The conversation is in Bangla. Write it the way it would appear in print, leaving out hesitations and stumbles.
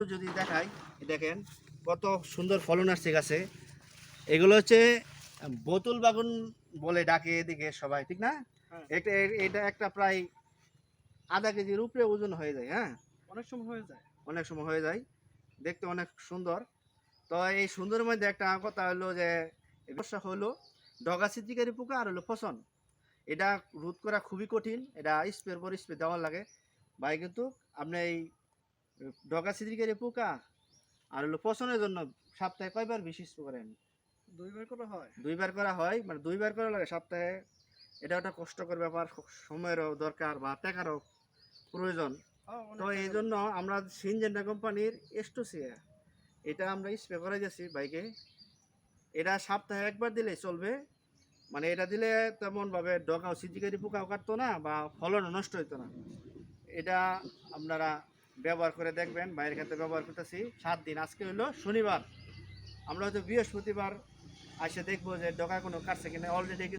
যদি দেখাই, দেখেন কত সুন্দর ফলন আসছে গাছে। এগুলো হচ্ছে বোতল বাগুন বলে ডাকে এদিকে সবাই, ঠিক না? হ্যাঁ, এটা এটা একটা প্রায় আধা কেজির উপরে ওজন হয়ে যায়। হ্যাঁ, অনেক সময় হয়ে যায়। অনেক সময় হয়ে যায়, দেখতে অনেক সুন্দর। তো এই সুন্দরের মধ্যে একটা কথা হলো যে সমস্যা হলো ডগা ছিদ্রকারী পোকা আর হলো পচন। এটা রোধ করা খুবই কঠিন, এটা স্প্রের পর স্প্রে দেওয়ার লাগে ভাই। কিন্তু আপনি এই ডগা ছিদ্রকারী পোকা আর হলো পচনের জন্য সপ্তাহে কয়বার বেশি স্প্রে করেন? ২ বার করা হয়। দুইবার করা হয়, মানে দুইবার করা লাগে সপ্তাহে। এটা একটা কষ্টকর ব্যাপার, সময়েরও দরকার বা টাকারও প্রয়োজন। তো অনেক এই টাকা জন্য লাগে। আমরা সিনজেন্টা কোম্পানির এস্টোসিয়া এটা আমরা স্প্রে করে যাচ্ছি বাইকে। এটা সপ্তাহে একবার দিলে চলবে, মানে এটা দিলে তেমনভাবে ডগাও সিজিকারি পোকাও কাটতো না বা ফলনও নষ্ট হইতো না। এটা আপনারা ব্যবহার করে দেখবেন। বাইরের ক্ষেত্রে ব্যবহার করতেছি 7 দিন, আজকে হলো শনিবার, আমরা হয়তো বৃহস্পতিবার এসে দেখবো যে ডগা কোনো কাটছে কিনা। অলরেডি